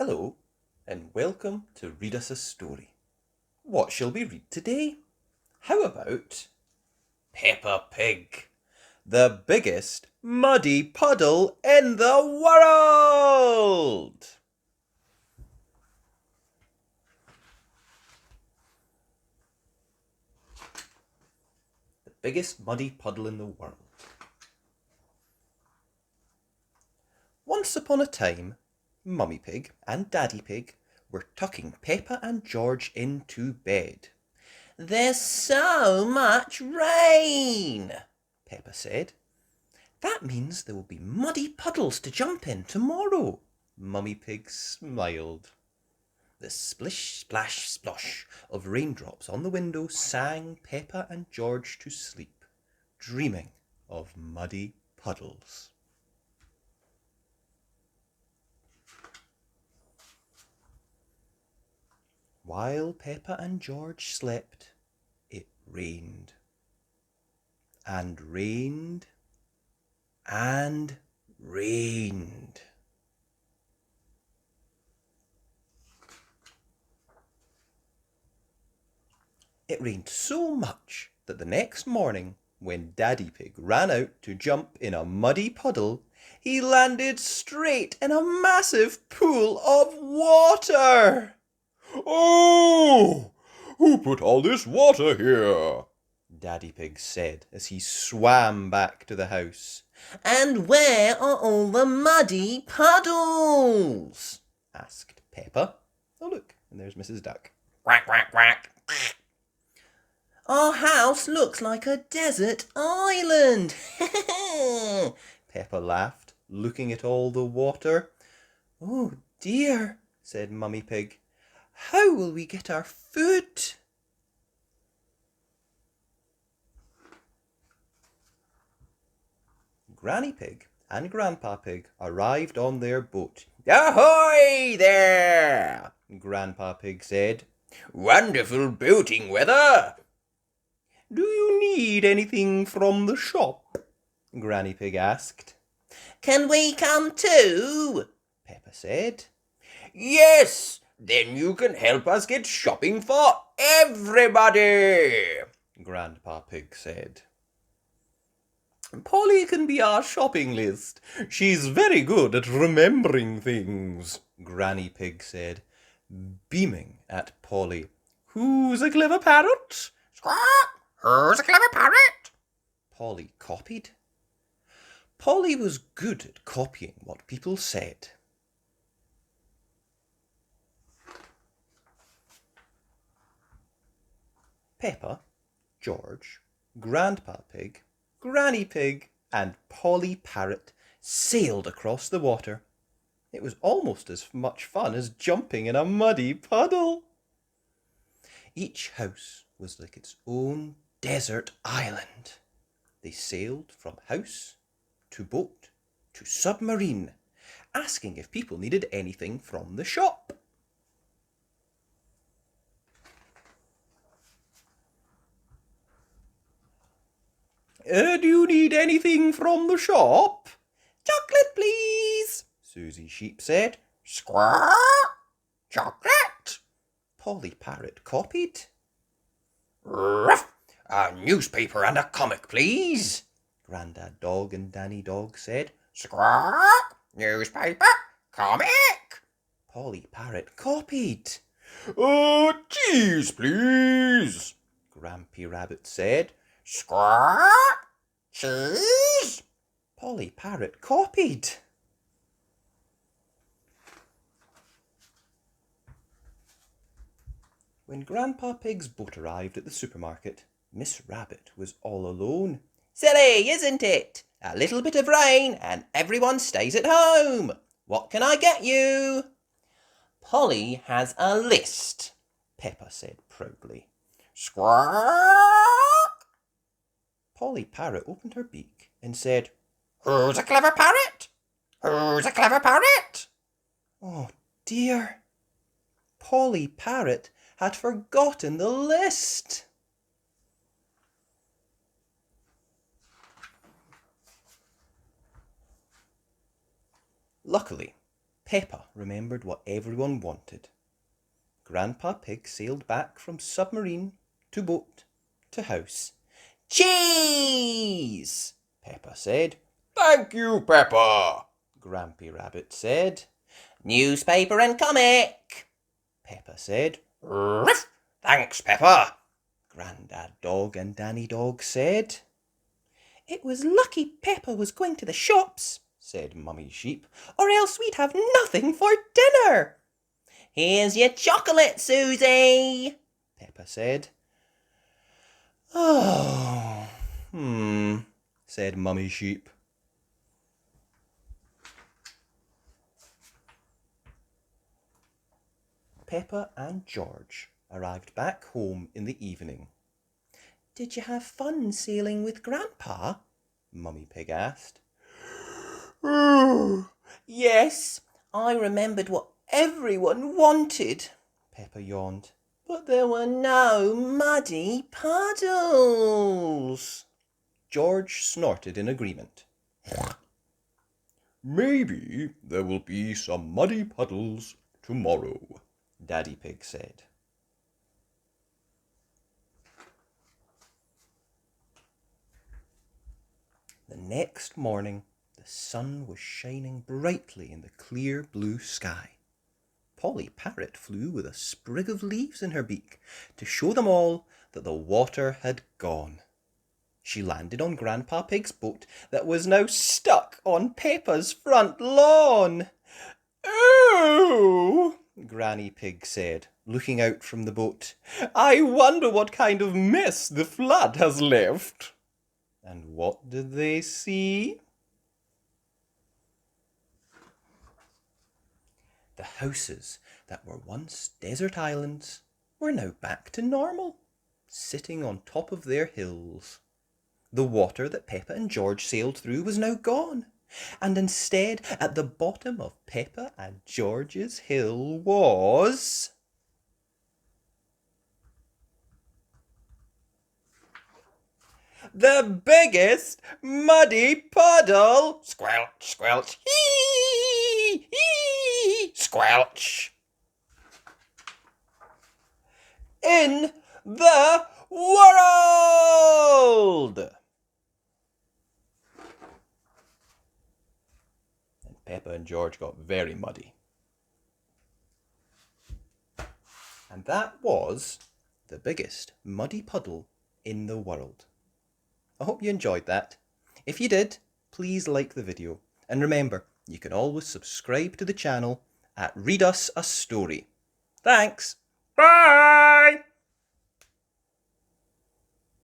Hello, and welcome to Read Us a Story. What shall we read today? How about Peppa Pig, the biggest muddy puddle in the world? The biggest muddy puddle in the world. Once upon a time, Mummy Pig and Daddy Pig were tucking Peppa and George into bed. "There's so much rain," Peppa said. "That means there will be muddy puddles to jump in tomorrow," Mummy Pig smiled. The splish, splash, splosh of raindrops on the window sang Peppa and George to sleep, dreaming of muddy puddles. While Peppa and George slept, it rained. And rained. And rained. It rained so much that the next morning, when Daddy Pig ran out to jump in a muddy puddle, he landed straight in a massive pool of water. "Oh, who put all this water here?" Daddy Pig said as he swam back to the house. "And where are all the muddy puddles?" asked Peppa. Oh, look, and there's Mrs. Duck. "Quack, quack, quack." "Our house looks like a desert island," Peppa laughed, looking at all the water. "Oh dear," said Mummy Pig. "How will we get our food?" Granny Pig and Grandpa Pig arrived on their boat. "Ahoy there!" Grandpa Pig said. "Wonderful boating weather." "Do you need anything from the shop?" Granny Pig asked. "Can we come too?" Peppa said. "Yes, then you can help us get shopping for everybody," Grandpa Pig said. "Polly can be our shopping list. She's very good at remembering things," Granny Pig said, beaming at Polly. "Who's a clever parrot?" "Squawk! Who's a clever parrot?" Polly copied. Polly was good at copying what people said. Peppa, George, Grandpa Pig, Granny Pig, and Polly Parrot sailed across the water. It was almost as much fun as jumping in a muddy puddle. Each house was like its own desert island. They sailed from house to boat to submarine, asking if people needed anything from the shop. "Do you need anything from the shop?" "Chocolate, please," Susie Sheep said. "Squawk! Chocolate!" Polly Parrot copied. "Ruff! A newspaper and a comic, please," Grandad Dog and Danny Dog said. "Squawk! Newspaper, comic!" Polly Parrot copied. "Cheese, please," Grampy Rabbit said. "Squawk! Cheese!" Polly Parrot copied. When Grandpa Pig's boat arrived at the supermarket, Miss Rabbit was all alone. "Silly, isn't it? A little bit of rain and everyone stays at home. What can I get you?" "Polly has a list," Peppa said proudly. "Squawk!" Polly Parrot opened her beak and said, "Who's a clever parrot? Who's a clever parrot?" Oh dear! Polly Parrot had forgotten the list. Luckily, Peppa remembered what everyone wanted. Grandpa Pig sailed back from submarine to boat to house. "Cheese!" Peppa said. Thank you, Peppa, Grampy Rabbit said. "Newspaper and comic," Peppa said. Ruff. Thanks, Peppa, Grandad Dog and Danny Dog said. "It was lucky Peppa was going to the shops," said Mummy Sheep, "or else we'd have nothing for dinner." "Here's your chocolate, Susie," Peppa said. "Oh, said Mummy Sheep. Peppa and George arrived back home in the evening. "Did you have fun sailing with Grandpa?" Mummy Pig asked. "Yes, I remembered what everyone wanted," Peppa yawned. "But there were no muddy puddles." George snorted in agreement. Maybe there will be some muddy puddles tomorrow, Daddy Pig said. The next morning, the sun was shining brightly in the clear blue sky. Polly Parrot flew with a sprig of leaves in her beak to show them all that the water had gone. She landed on Grandpa Pig's boat that was now stuck on Peppa's front lawn. "Oh!" Granny Pig said, looking out from the boat. "I wonder what kind of mess the flood has left." And what did they see? The houses that were once desert islands were now back to normal, sitting on top of their hills. The water that Peppa and George sailed through was now gone, and instead, at the bottom of Peppa and George's hill was the biggest muddy puddle. Squelch, squelch, hee, hee, squelch, in the world. And Peppa and George got very muddy. And that was the biggest muddy puddle in the world. I hope you enjoyed that. If you did, please like the video. And remember, you can always subscribe to the channel at Read Us a Story. Thanks. Bye!